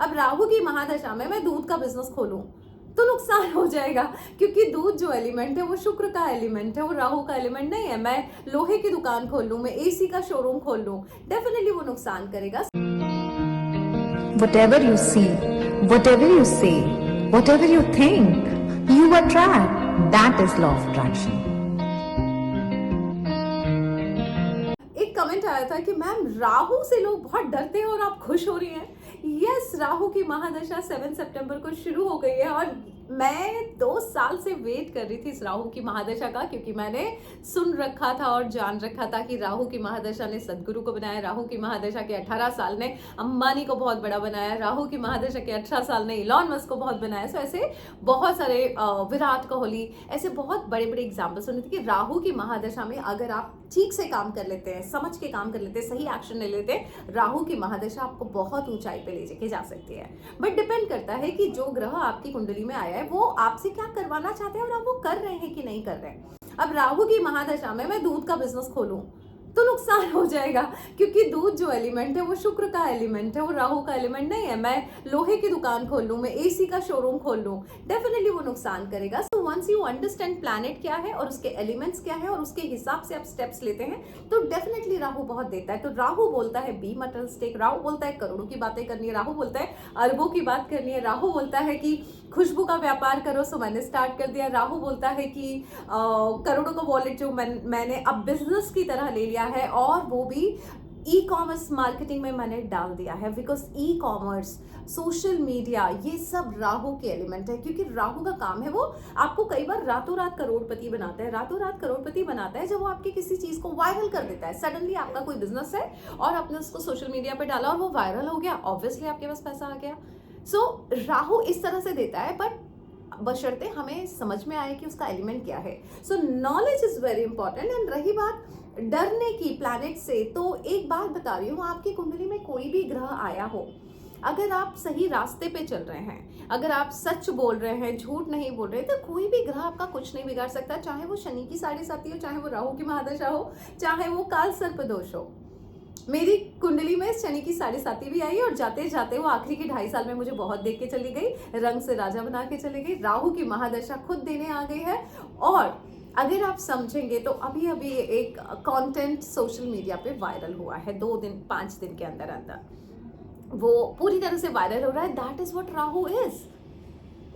अब राहु की महादशा में मैं दूध का बिजनेस खोलूं तो नुकसान हो जाएगा, क्योंकि दूध जो एलिमेंट है वो शुक्र का एलिमेंट है, वो राहु का एलिमेंट नहीं है। मैं लोहे की दुकान खोल लूं, मैं एसी का शोरूम खोल लूं, डेफिनेटली वो नुकसान करेगा। Whatever you see, whatever you say, whatever you think, you attract. That is law of attraction. एक कमेंट आया था कि मैम राहु से लोग बहुत डरते हैं और आप खुश हो रही हैं। यस, राहु की महादशा 7 सितंबर को शुरू हो गई है और मैं 2 साल से वेट कर रही थी इस राहु की महादशा का, क्योंकि मैंने सुन रखा था और जान रखा था कि राहु की महादशा ने सदगुरु को बनाया, राहु की महादशा के 18 साल ने अंबानी को बहुत बड़ा बनाया, राहु की महादशा के 18 साल ने इलॉन मस्क को बहुत बनाया। सो ऐसे बहुत सारे, विराट कोहली, ऐसे बहुत बड़े बड़े एग्जाम्पल सुने थे कि राहु की महादशा में अगर आप ठीक से काम कर लेते हैं, समझ के काम कर लेते हैं, सही एक्शन ले लेते हैं, राहु की महादशा आपको बहुत ऊंचाई पे ले जाके जा सकती है। बट डिपेंड करता है कि जो ग्रह आपकी कुंडली में आया है वो आपसे क्या करवाना चाहते हैं और आप वो कर रहे हैं कि नहीं कर रहे हैं। अब राहु की महादशा में मैं दूध का बिजनेस खोलूं तो नुकसान हो जाएगा, क्योंकि दूध जो एलिमेंट है वो शुक्र का एलिमेंट है, वो राहु का एलिमेंट नहीं है। मैं लोहे की दुकान खोल लूं, मैं एसी का शोरूम खोल लूं, डेफिनेटली वो नुकसान करेगा। So once you understand planet क्या है और उसके एलिमेंट्स क्या है और उसके हिसाब से आप स्टेप्स लेते हैं तो डेफिनेटली राहु बहुत देता है। तो राहु बोलता है बी मटेरियलिस्टिक, राहु बोलता है करोड़ों की बातें करनी है, राहु बोलता है अरबों की बात करनी है, राहु बोलता है कि खुशबू का व्यापार करो, सो मैंने स्टार्ट कर दिया। राहु बोलता है कि करोड़ों का वॉलेट जो मैंने अब बिजनेस की तरह ले लिया है और वो भी ई कॉमर्स मार्केटिंग में मैंने डाल दिया है, because e commerce, social media, ये सब राहु के एलिमेंट है। क्योंकि राहु का काम है वो आपको कई बार रातों रात करोड़पति बनाता है। रातों रात करोड़पति बनाता है जब वो आपकी किसी चीज को वायरल कर देता है। सडनली आपका कोई बिजनेस है और आपने उसको सोशल मीडिया पे डाला और वो वायरल हो गया, ऑब्वियसली आपके पास पैसा आ गया। सो राहु इस तरह से देता है, बट बशर्ते हमें समझ में आए कि उसका एलिमेंट क्या है। सो knowledge is very important. And रही बात डरने की प्लैनेट से, तो एक बात बता रही हूँ, आपकी कुंडली में कोई भी ग्रह आया हो, अगर आप सही रास्ते पे चल रहे हैं, अगर आप सच बोल रहे हैं, झूठ नहीं बोल रहे, तो कोई भी ग्रह आपका कुछ नहीं बिगाड़ सकता। चाहे वो शनि की 7.5 हो, चाहे वो राहु की महादशा हो, चाहे वो काल सर्प दोष हो। मेरी कुंडली में शनि की 7.5 भी आई और जाते जाते वो आखिरी के 2.5 साल में मुझे बहुत देख के चली गई, रंग से राजा बना के चली गई। राहु की महादशा खुद देने आ गई है। और अगर आप समझेंगे तो अभी अभी एक कंटेंट सोशल मीडिया पे वायरल हुआ है, 2 दिन 5 दिन के अंदर अंदर वो पूरी तरह से वायरल हो रहा है। That is what Rahu is.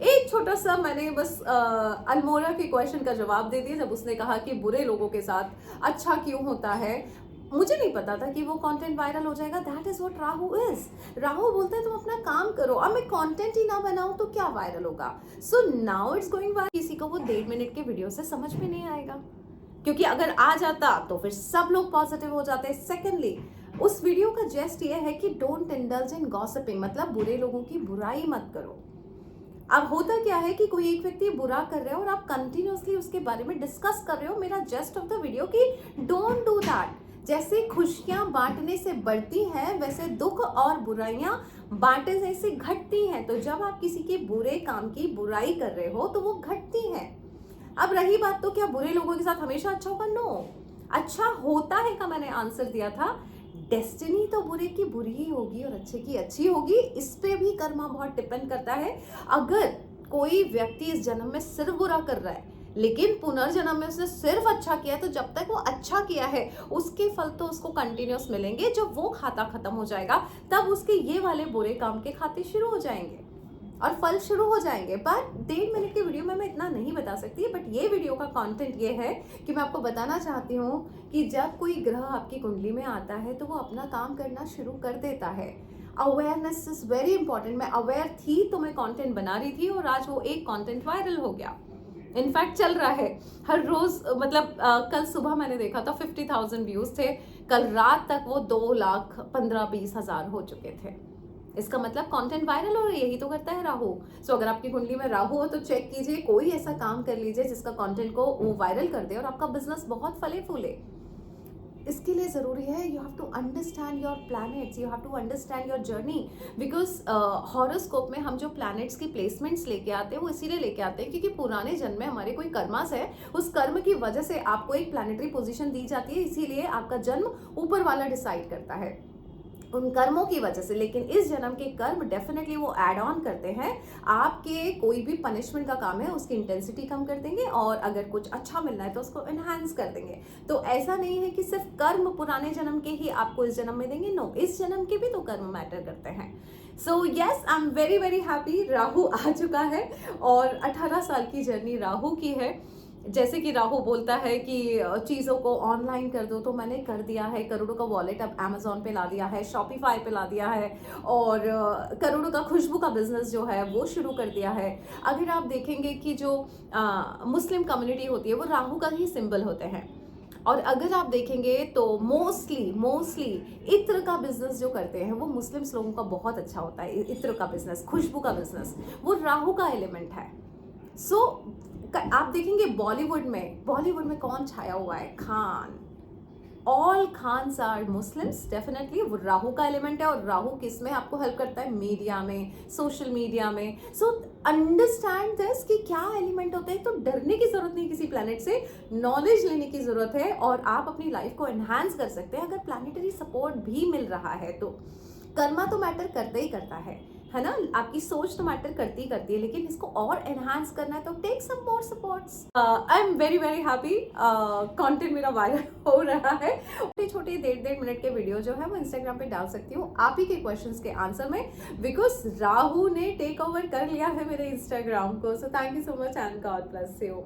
एक छोटा सा मैंने बस अल्मोड़ा के क्वेश्चन का जवाब दे दिया जब उसने कहा कि बुरे लोगों के साथ अच्छा क्यों होता है। मुझे नहीं पता था कि वो कंटेंट वायरल हो जाएगा। That is what Rahu is. Rahu बोलता है तुम अपना काम करो, अब मैं कंटेंट ही ना बनाऊं तो क्या वायरल होगा। So now it's going viral. किसी को वो 1.5 मिनट के वीडियो से समझ में नहीं आएगा, क्योंकि अगर आ जाता तो फिर सब लोग पॉजिटिव हो जाते। सेकेंडली, उस वीडियो का जेस्ट ये है कि डोंट इंडल्ज इन गॉसिपिंग, मतलब बुरे लोगों की बुराई मत करो। अब होता क्या है कि कोई एक व्यक्ति बुरा कर रहा है और आप कंटिन्यूअसली उसके बारे में डिस्कस कर रहे हो। मेरा जेस्ट ऑफ द वीडियो कि डोंट डू दैट। जैसे खुशियां बांटने से बढ़ती हैं, वैसे दुख और बुराइयां बांटने से घटती हैं। तो जब आप किसी के बुरे काम की बुराई कर रहे हो तो वो घटती हैं। अब रही बात, तो क्या बुरे लोगों के साथ हमेशा अच्छा होगा? नो, अच्छा होता है का मैंने आंसर दिया था। डेस्टिनी तो बुरे की बुरी ही होगी और अच्छे की अच्छी होगी। इस पे भी कर्मा बहुत डिपेंड करता है। अगर कोई व्यक्ति इस जन्म में सिर्फ बुरा कर रहा है लेकिन पुनर्जन्म में उसने सिर्फ अच्छा किया है, तो जब तक वो अच्छा किया है उसके फल तो उसको कंटिन्यूस मिलेंगे। जब वो खाता खत्म हो जाएगा तब उसके ये वाले बुरे काम के खाते शुरू हो जाएंगे और फल शुरू हो जाएंगे। बट 1.5 मिनट के वीडियो में मैं इतना नहीं बता सकती। बट ये वीडियो का कंटेंट ये है कि मैं आपको बताना चाहती हूँ कि जब कोई ग्रह आपकी कुंडली में आता है तो वो अपना काम करना शुरू कर देता है। Awareness is very important. मैं अवेयर थी तो मैं कंटेंट बना रही थी और आज वो एक कंटेंट वायरल हो गया। इनफैक्ट चल रहा है हर रोज, मतलब कल सुबह मैंने देखा था 50,000 व्यूज थे, कल रात तक वो 2,15,20,000 हो चुके थे। इसका मतलब कंटेंट वायरल हो रहा है। यही तो करता है राहु। सो अगर आपकी कुंडली में राहु हो तो चेक कीजिए, कोई ऐसा काम कर लीजिए जिसका कंटेंट को वो वायरल कर दे और आपका बिजनेस बहुत फले फूले। इसके लिए जरूरी है you have to understand your planets, you have to understand your journey. Because horoscope में हम जो प्लैनेट्स की प्लेसमेंट्स लेके आते हैं वो इसीलिए लेके आते हैं क्योंकि पुराने जन्म में हमारे कोई कर्मास है, उस कर्म की वजह से आपको एक प्लैनेटरी पोजीशन दी जाती है, इसीलिए आपका जन्म ऊपर वाला डिसाइड करता है। उन कर्मों की वजह से, लेकिन इस जन्म के कर्म डेफिनेटली वो ऐड ऑन करते हैं आपके कोई भी पनिशमेंट का काम है उसकी इंटेंसिटी कम कर देंगे, और अगर कुछ अच्छा मिलना है तो उसको एनहांस कर देंगे। तो ऐसा नहीं है कि सिर्फ कर्म पुराने जन्म के ही आपको इस जन्म में देंगे, नो, इस जन्म के भी तो कर्म मैटर करते हैं। So yes, I am very very happy, Rahu आ चुका है और 18 साल की जर्नी राहु की है। जैसे कि राहु बोलता है कि चीज़ों को ऑनलाइन कर दो, तो मैंने कर दिया है। करोड़ों का वॉलेट अब अमेजोन पे ला दिया है, शॉपिफाई पे ला दिया है, और करोड़ों का खुशबू का बिजनेस जो है वो शुरू कर दिया है। अगर आप देखेंगे कि जो मुस्लिम कम्युनिटी होती है वो राहु का ही सिंबल होते हैं, और अगर आप देखेंगे तो मोस्टली इत्र का बिजनेस जो करते हैं वो मुस्लिम्स लोगों का बहुत अच्छा होता है। इत्र का बिजनेस, खुशबू का बिजनेस, वो राहु का एलिमेंट है। सो आप देखेंगे बॉलीवुड में कौन छाया हुआ है? Khan. All Khans are Muslims, definitely वो राहु का एलिमेंट है। और राहु किस में आपको हेल्प करता है? मीडिया में, सोशल मीडिया में। सो अंडरस्टैंड दिस कि क्या एलिमेंट होते हैं। तो डरने की जरूरत नहीं किसी प्लैनेट से, नॉलेज लेने की जरूरत है, और आप अपनी लाइफ को एनहांस कर सकते हैं अगर प्लैनेटरी सपोर्ट भी मिल रहा है तो। कर्मा तो मैटर करता ही करता है ना, आपकी सोच तो मैटर करती है, लेकिन इसको और एनहांस करना है तो take some more supports. I am very very happy, content मेरा वायरल हो रहा है। छोटे 1.5 मिनट के वीडियो जो है वो इंस्टाग्राम पे डाल सकती हूँ आप ही के क्वेश्चंस के आंसर में, बिकॉज राहु ने टेक ओवर कर लिया है मेरे इंस्टाग्राम को। So thank you so much and God bless you.